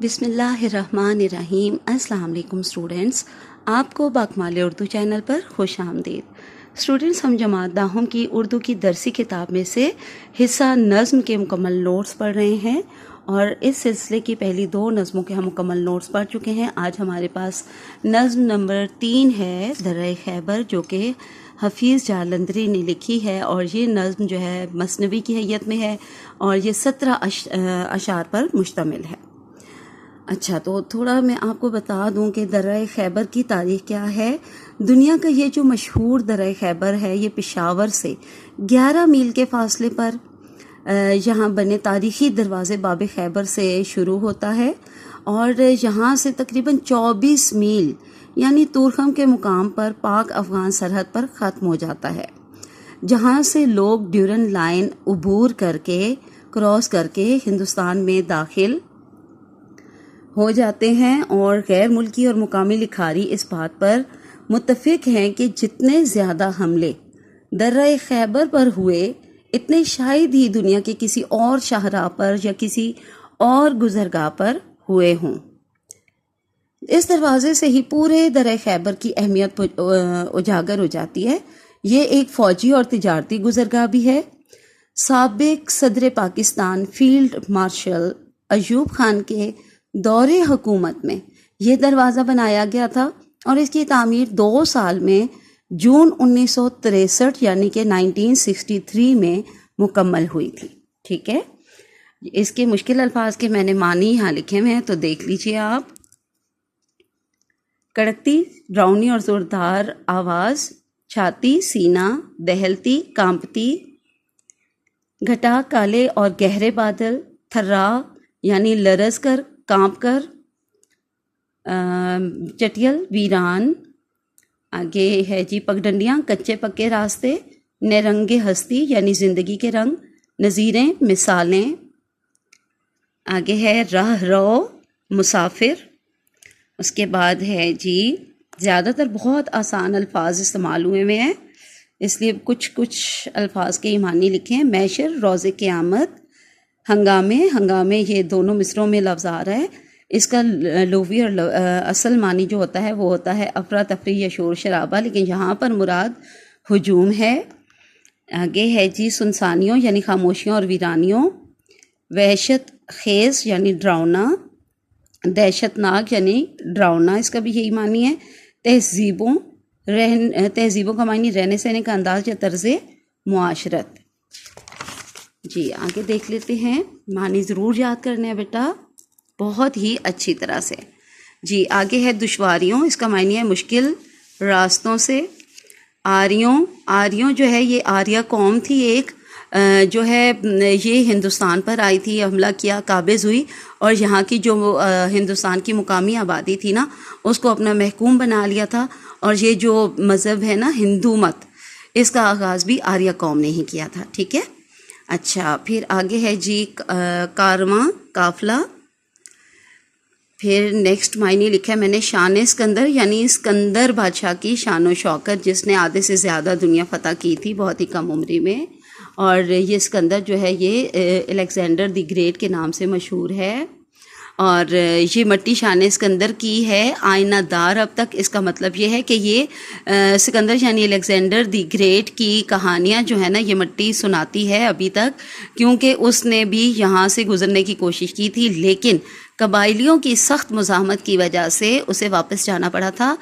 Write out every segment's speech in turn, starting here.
بسم اللہ الرحمن الرحیم۔ السلام علیکم اسٹوڈنٹس، آپ کو باکمال اردو چینل پر خوش آمدید۔ اسٹوڈنٹس، ہم جماعت داہم کی اردو کی درسی کتاب میں سے حصہ نظم کے مکمل نوٹس پڑھ رہے ہیں، اور اس سلسلے کی پہلی 2 نظموں کے ہم مکمل نوٹس پڑھ چکے ہیں۔ آج ہمارے پاس نظم نمبر 3 ہے، درۂ خیبر، جو کہ حفیظ جالندری نے لکھی ہے، اور یہ نظم جو ہے مثنوی کی حیت میں ہے، اور یہ 17 اشعار پر مشتمل ہے۔ اچھا، تو تھوڑا میں آپ کو بتا دوں کہ درۂ خیبر کی تاریخ کیا ہے۔ دنیا کا یہ جو مشہور درۂ خیبر ہے، یہ پشاور سے 11 میل کے فاصلے پر یہاں بنے تاریخی دروازے باب خیبر سے شروع ہوتا ہے، اور یہاں سے تقریباً 24 میل یعنی تورخم کے مقام پر پاک افغان سرحد پر ختم ہو جاتا ہے، جہاں سے لوگ ڈیورن لائن عبور کر کے کراس کر کے ہندوستان میں داخل ہو جاتے ہیں۔ اور غیر ملکی اور مقامی لکھاری اس بات پر متفق ہیں کہ جتنے زیادہ حملے درۂ خیبر پر ہوئے، اتنے شاید ہی دنیا کے کسی اور شاہراہ پر یا کسی اور گزرگاہ پر ہوئے ہوں۔ اس دروازے سے ہی پورے درۂ خیبر کی اہمیت اجاگر ہو جاتی ہے۔ یہ ایک فوجی اور تجارتی گزرگاہ بھی ہے۔ سابق صدر پاکستان فیلڈ مارشل ایوب خان کے دور حکومت میں یہ دروازہ بنایا گیا تھا، اور اس کی تعمیر 2 سال میں جون 1963 یعنی کہ 1963 میں مکمل ہوئی تھی۔ ٹھیک ہے، اس کے مشکل الفاظ کے میں نے معنی یہاں لکھے ہوئے ہیں، تو دیکھ لیجئے آپ۔ کڑکتی ڈراؤنی اور زوردار آواز، چھاتی، سینہ، دہلتی، کانپتی، گھٹا کالے اور گہرے بادل، تھرا یعنی لرز کر، کانپ کر، چٹیل، ویران۔ آگے ہے جی پگڈنڈیاں، کچے پکے راستے، نرنگ ہستی یعنی زندگی کے رنگ، نظیریں، مثالیں۔ آگے ہے راہ رو، مسافر۔ اس کے بعد ہے جی زیادہ تر بہت آسان الفاظ استعمال ہوئے ہوئے ہیں، اس لیے کچھ الفاظ کے معنی لکھے ہیں۔ میشر، روز قیامت۔ ہنگامے یہ دونوں مصروں میں لفظ آ رہا ہے، اس کا لغوی اور اصل معنی جو ہوتا ہے وہ ہوتا ہے افراتفری یا شور شرابہ، لیکن یہاں پر مراد ہجوم ہے۔ آگے ہے جی سنسانیوں یعنی خاموشیوں اور ویرانیوں۔ وحشت خیز یعنی ڈراؤنا، دہشت ناک یعنی ڈراؤنا، اس کا بھی یہی معنی ہے۔ تہذیبوں کا معنی رہنے سہنے کا انداز یا طرز معاشرت۔ جی آگے دیکھ لیتے ہیں، معنی ضرور یاد کرنے ہیں بیٹا، بہت ہی اچھی طرح سے۔ جی آگے ہے دشواریوں، اس کا معنی ہے مشکل راستوں سے۔ آریوں جو ہے یہ آریہ قوم تھی ایک، جو ہے یہ ہندوستان پر آئی تھی، حملہ کیا، قابض ہوئی، اور یہاں کی جو ہندوستان کی مقامی آبادی تھی نا، اس کو اپنا محکوم بنا لیا تھا، اور یہ جو مذہب ہے نا ہندو مت، اس کا آغاز بھی آریہ قوم نے ہی کیا تھا۔ ٹھیک ہے، اچھا پھر آگے ہے جی کارواں، قافلہ۔ پھر نیکسٹ معنی لکھا ہے میں نے شان اسکندر، یعنی اسکندر بادشاہ کی شان و شوکت، جس نے آدھے سے زیادہ دنیا فتح کی تھی بہت ہی کم عمری میں، اور یہ اسکندر جو ہے یہ الیگزینڈر دی گریٹ کے نام سے مشہور ہے، اور یہ مٹی شان اسکندر کی ہے آئینہ دار اب تک۔ اس کا مطلب یہ ہے کہ یہ سکندر یعنی الیگزینڈر دی گریٹ کی کہانیاں جو ہے نا یہ مٹی سناتی ہے ابھی تک، کیونکہ اس نے بھی یہاں سے گزرنے کی کوشش کی تھی، لیکن قبائلیوں کی سخت مزاحمت کی وجہ سے اسے واپس جانا پڑا تھا۔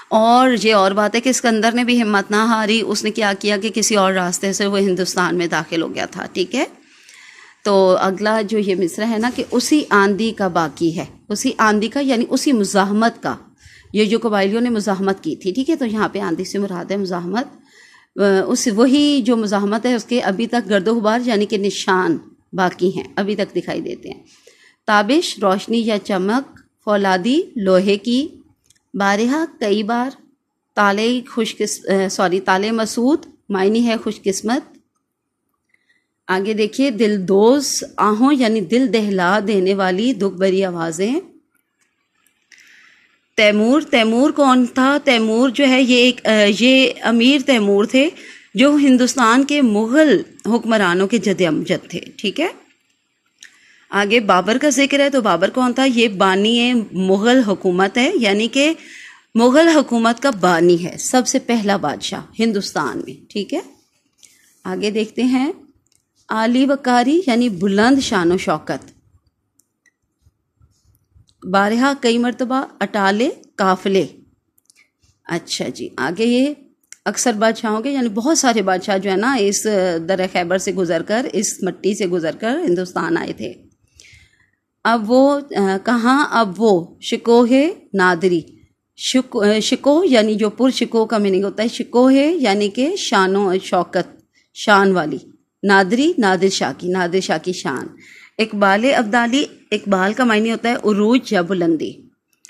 اور یہ اور بات ہے کہ اسکندر نے بھی ہمت نہ ہاری، اس نے کیا کیا کہ کسی اور راستے سے وہ ہندوستان میں داخل ہو گیا تھا۔ ٹھیک ہے، تو اگلا جو یہ مصرع ہے نا کہ اسی آندھی کا باقی ہے، اسی آندھی کا یعنی اسی مزاحمت کا، یہ جو قبائلیوں نے مزاحمت کی تھی۔ ٹھیک ہے، تو یہاں پہ آندھی سے مراد ہے مزاحمت، اس وہی جو مزاحمت ہے اس کے ابھی تک گرد و غبار یعنی کہ نشان باقی ہیں، ابھی تک دکھائی دیتے ہیں۔ تابش روشنی یا چمک، فولادی لوہے کی، بارہا کئی بار، تالے مسعود معنی ہے خوش قسمت۔ آگے دیکھیے دلدوز آہوں یعنی دل دہلا دینے والی دکھ بھری آوازیں۔ تیمور کون تھا؟ تیمور جو ہے یہ امیر تیمور تھے، جو ہندوستان کے مغل حکمرانوں کے جد امجد تھے۔ ٹھیک ہے، آگے بابر کا ذکر ہے، تو بابر کون تھا؟ یہ بانی مغل حکومت ہے، یعنی کہ مغل حکومت کا بانی ہے، سب سے پہلا بادشاہ ہندوستان میں، ٹھیک ہے۔ آگے دیکھتے ہیں، عالی وقاری یعنی بلند شان و شوکت، بارہا کئی مرتبہ، اٹالے قافلے۔ اچھا جی، آگے یہ اکثر بادشاہوں کے یعنی بہت سارے بادشاہ جو ہے نا اس درہ خیبر سے گزر کر، اس مٹی سے گزر کر ہندوستان آئے تھے۔ اب وہ کہاں؟ اب وہ شکوہ نادری، شکوہ یعنی جو پر شکوہ کا میننگ ہوتا ہے، شکوہ یعنی کہ شان و شوکت، شان والی، نادری نادر شاہ کی شان۔ اقبال ابدالی، اقبال کا معنی ہوتا ہے عروج یا بلندی۔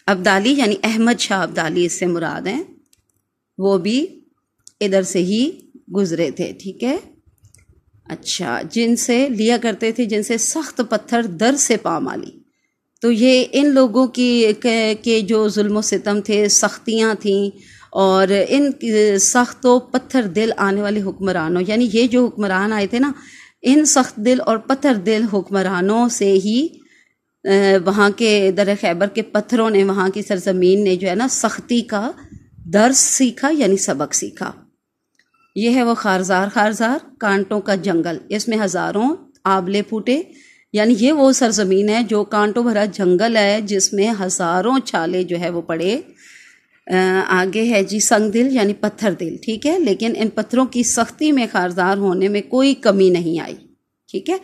ابدالی یعنی احمد شاہ ابدالی اس سے مراد ہیں، وہ بھی ادھر سے ہی گزرے تھے، ٹھیک ہے۔ اچھا، جن سے لیا کرتے تھے، جن سے سخت پتھر در سے پامالی، تو یہ ان لوگوں کی کے جو ظلم و ستم تھے، سختیاں تھیں، اور ان سخت و پتھر دل آنے والے حکمرانوں، یعنی یہ جو حکمران آئے تھے نا، ان سخت دل اور پتھر دل حکمرانوں سے ہی وہاں کے درہ خیبر کے پتھروں نے، وہاں کی سرزمین نے جو ہے نا سختی کا درس سیکھا، یعنی سبق سیکھا۔ یہ ہے وہ خارزار، خارزار کانٹوں کا جنگل، اس میں ہزاروں آبلے پھوٹے، یعنی یہ وہ سرزمین ہے جو کانٹوں بھرا جنگل ہے، جس میں ہزاروں چھالے جو ہے وہ پڑے۔ آگے ہے جی سنگ دل یعنی پتھر دل، ٹھیک ہے، لیکن ان پتھروں کی سختی میں خارزار ہونے میں کوئی کمی نہیں آئی، ٹھیک ہے۔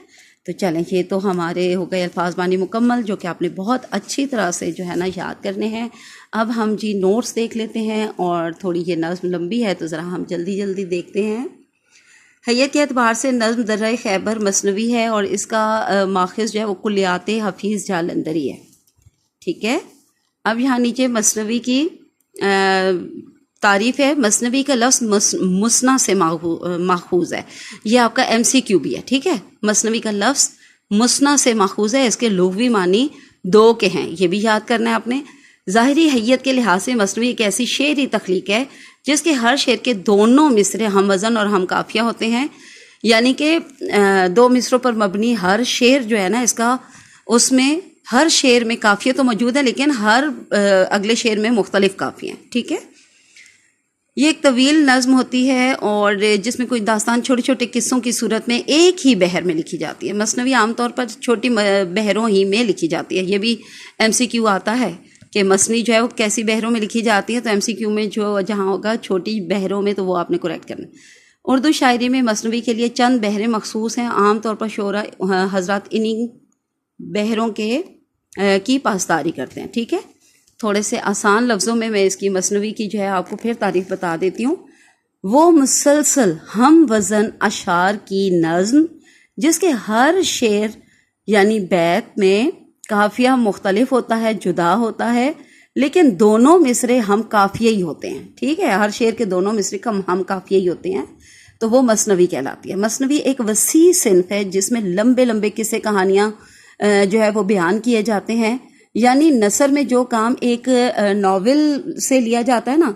تو چلیں، یہ تو ہمارے ہو گئے الفاظ بانی مکمل، جو کہ آپ نے بہت اچھی طرح سے جو ہے نا یاد کرنے ہیں۔ اب ہم جی نوٹس دیکھ لیتے ہیں، اور تھوڑی یہ نظم لمبی ہے تو ذرا ہم جلدی جلدی دیکھتے ہیں۔ حیت کے اعتبار سے نظم درہ خیبر مثنوی ہے، اور اس کا ماخذ جو ہے وہ کلیات حفیظ جالندری ہے، ٹھیک ہے۔ اب یہاں نیچے مثنوی کی تعریف ہے۔ مثنوی کا لفظ مثنیٰ سے ماخوذ ہے، یہ آپ کا ایم سی کیو بھی ہے، ٹھیک ہے۔ مثنوی کا لفظ مثنیٰ سے ماخوذ ہے، اس کے لغوی معنی دو کے ہیں، یہ بھی یاد کرنا ہے آپ نے۔ ظاہری حیت کے لحاظ سے مثنوی ایک ایسی شعری تخلیق ہے جس کے ہر شعر کے دونوں مصرے ہم وزن اور ہم قافیہ ہوتے ہیں، یعنی کہ دو مصروں پر مبنی ہر شعر جو ہے نا اس کا، اس میں ہر شعر میں قافیہ تو موجود ہے، لیکن ہر اگلے شعر میں مختلف قافیے ہیں، ٹھیک ہے۔ یہ ایک طویل نظم ہوتی ہے، اور جس میں کوئی داستان چھوٹے چھوٹے قصوں کی صورت میں ایک ہی بحر میں لکھی جاتی ہے۔ مثنوی عام طور پر چھوٹی بحروں ہی میں لکھی جاتی ہے، یہ بھی ایم سی کیو آتا ہے کہ مثنی جو ہے وہ کیسی بحروں میں لکھی جاتی ہے، تو ایم سی کیو میں جو جہاں ہوگا چھوٹی بحروں میں، تو وہ آپ نے کریکٹ کرنا ہے۔ اردو شاعری میں مثنوی کے لیے چند بحریں مخصوص ہیں، عام طور پر شعراء حضرات انہی بحروں کی پاسداری کرتے ہیں، ٹھیک ہے۔ تھوڑے سے آسان لفظوں میں اس کی مثنوی کی جو ہے آپ کو پھر تعریف بتا دیتی ہوں۔ وہ مسلسل ہم وزن اشعار کی نظم جس کے ہر شعر یعنی بیت میں قافیہ مختلف ہوتا ہے، جدا ہوتا ہے، لیکن دونوں مصرے ہم قافیہ ہی ہوتے ہیں، ٹھیک ہے۔ ہر شعر کے دونوں مصرے ہم قافیہ ہی ہوتے ہیں، تو وہ مثنوی کہلاتی ہے۔ مثنوی ایک وسیع صنف ہے جس میں لمبے لمبے قصے کہانیاں جو ہے وہ بیان کیے جاتے ہیں، یعنی نثر میں جو کام ایک ناول سے لیا جاتا ہے نا،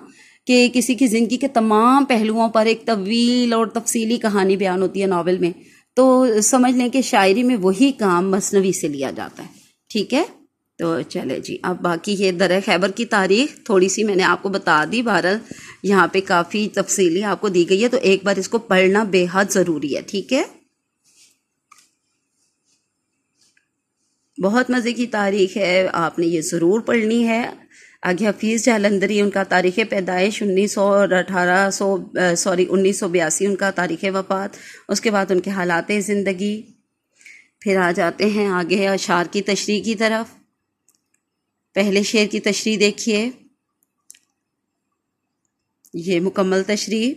کہ کسی کی زندگی کے تمام پہلوؤں پر ایک طویل اور تفصیلی کہانی بیان ہوتی ہے ناول میں، تو سمجھ لیں کہ شاعری میں وہی کام مثنوی سے لیا جاتا ہے، ٹھیک ہے۔ تو چلے جی، اب باقی یہ درہ خیبر کی تاریخ تھوڑی سی میں نے آپ کو بتا دی، بہرحال یہاں پہ کافی تفصیلی آپ کو دی گئی ہے، تو ایک بار اس کو پڑھنا بے حد ضروری ہے، ٹھیک ہے۔ بہت مزے کی تاریخ ہے، آپ نے یہ ضرور پڑھنی ہے۔ آگے حفیظ جالندری، ان کا تاریخ پیدائش 1982 ان کا تاریخ وفات، اس کے بعد ان کے حالات زندگی۔ پھر آ جاتے ہیں آگے اشعار کی تشریح کی طرف۔ پہلے شعر کی تشریح دیکھیے، یہ مکمل تشریح،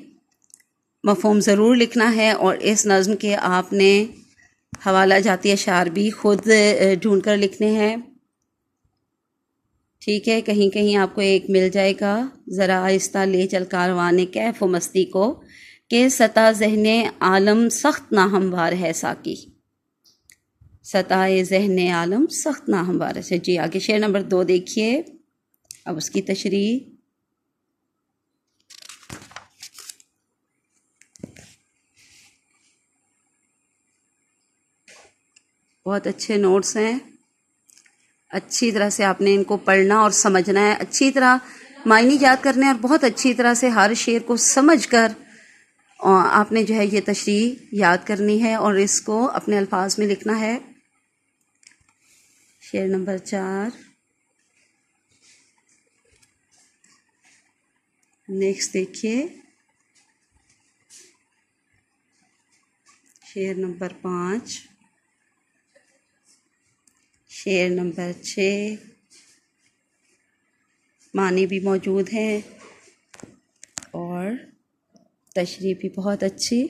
مفہوم ضرور لکھنا ہے، اور اس نظم کے آپ نے حوالہ جاتی اشعار بھی خود ڈھونڈ کر لکھنے ہیں، ٹھیک ہے۔ کہیں کہیں آپ کو ایک مل جائے گا، ذرا آہستہ لے چل کاروانے کیف و مستی کو، کہ سطح ذہن عالم سخت ناہموار ہے ساکی، سطح ذہن عالم سخت ناہموار ہے۔ جی آگے شعر نمبر 2 دیکھیے، اب اس کی تشریح۔ بہت اچھے نوٹس ہیں. اچھی طرح سے آپ نے ان کو پڑھنا اور سمجھنا ہے، اچھی طرح معنی یاد کرنے ہیں اور بہت اچھی طرح سے ہر شعر کو سمجھ کر آپ نے جو ہے یہ تشریح یاد کرنی ہے اور اس کو اپنے الفاظ میں لکھنا ہے. شعر نمبر 4. نیکسٹ دیکھیے شعر نمبر 5، شعر نمبر 6. معنی بھی موجود ہیں اور تشریح بھی بہت اچھی.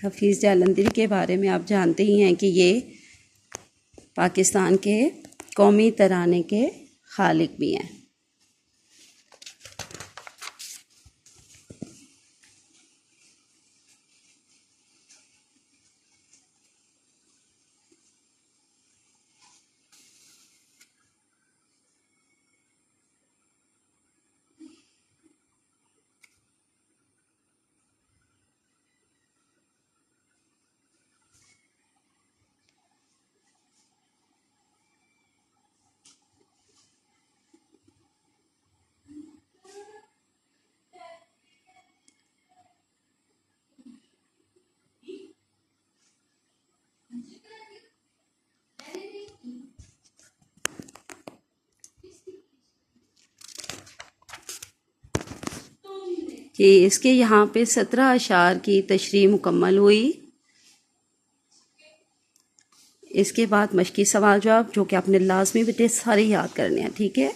حفیظ جالندھری کے بارے میں آپ جانتے ہی ہیں کہ یہ پاکستان کے قومی ترانے کے خالق بھی ہیں. کہ اس کے یہاں پہ 17 اشعار کی تشریح مکمل ہوئی. اس کے بعد مشقی سوال جواب جو کہ آپ نے لازمی بیٹے سارے یاد کرنے ہیں، ٹھیک ہے.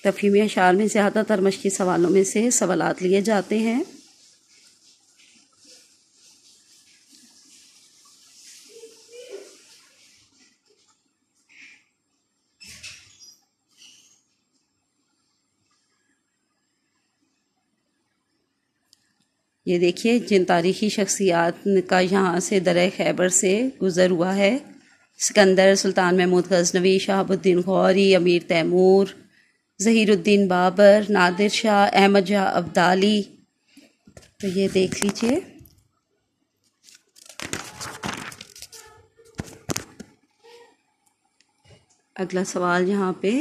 تفہیمی اشعار میں زیادہ تر مشقی سوالوں میں سے سوالات لیے جاتے ہیں. یہ دیکھیے جن تاریخی شخصیات کا یہاں سے درہ خیبر سے گزر ہوا ہے: سکندر، سلطان محمود غزنوی، شہاب الدین غوری، امیر تیمور، ظہیر الدین بابر، نادر شاہ، احمد شاہ ابدالی. تو یہ دیکھ لیجئے. اگلا سوال یہاں پہ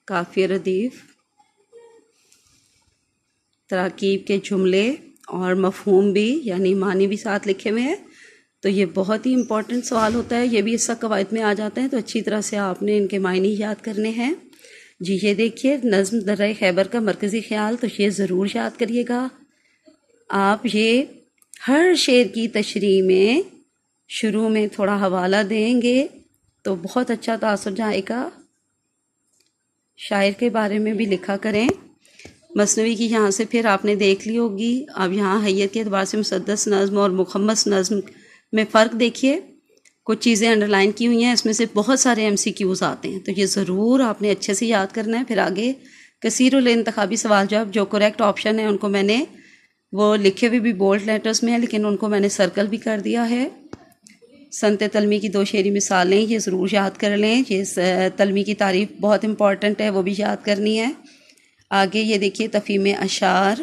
قافیہ ردیف، تراکیب کے جملے اور مفہوم بھی یعنی معنی بھی ساتھ لکھے ہوئے ہیں. تو یہ بہت ہی امپورٹنٹ سوال ہوتا ہے، یہ بھی اس کا قواعد میں آ جاتے ہیں، تو اچھی طرح سے آپ نے ان کے معنی یاد کرنے ہیں. جی یہ دیکھیے نظم درہ خیبر کا مرکزی خیال، تو یہ ضرور یاد کریے گا. آپ یہ ہر شعر کی تشریح میں شروع میں تھوڑا حوالہ دیں گے تو بہت اچھا تاثر جائے گا. شاعر کے بارے میں بھی لکھا کریں. مثنوی کی یہاں سے پھر آپ نے دیکھ لی ہوگی. اب یہاں حیت کے اعتبار سے مسدس نظم اور مخمس نظم میں فرق دیکھیے. کچھ چیزیں انڈر لائن کی ہوئی ہیں، اس میں سے بہت سارے ایم سی کیوز آتے ہیں، تو یہ ضرور آپ نے اچھے سے یاد کرنا ہے. پھر آگے کثیر الانتخابی سوال جواب، جو کریکٹ آپشن ہے ان کو میں نے وہ لکھے ہوئے بھی بولڈ لیٹرز میں ہیں، لیکن ان کو میں نے سرکل بھی کر دیا ہے. سنت تلمی کی 2 شعری مثالیں یہ ضرور یاد کر لیں. یہ تلمی کی تعریف بہت امپورٹنٹ ہے، وہ بھی یاد کرنی ہے. آگے یہ دیکھیے تفہیم اشعار.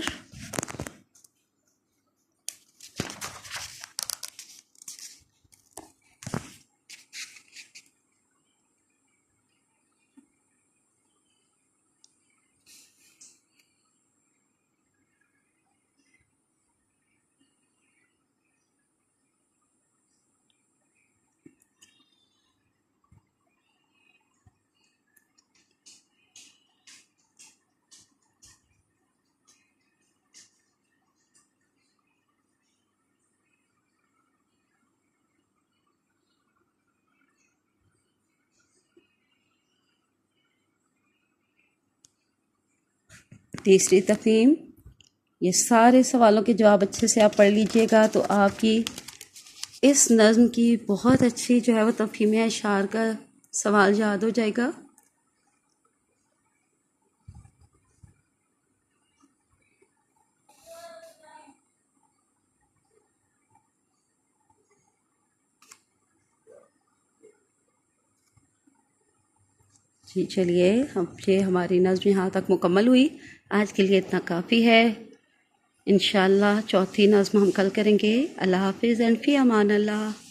تیسری تفہیم، یہ سارے سوالوں کے جواب اچھے سے آپ پڑھ لیجئے گا تو آپ کی اس نظم کی بہت اچھی جو ہے وہ تفہیم اشعار کا سوال یاد ہو جائے گا۔ جی چلیے، اب یہ ہماری نظم یہاں تک مکمل ہوئی، آج کے لیے اتنا کافی ہے۔ انشاءاللہ چوتھی نظم ہم کل کریں گے۔ اللہ حافظ اینڈ فی امان اللہ۔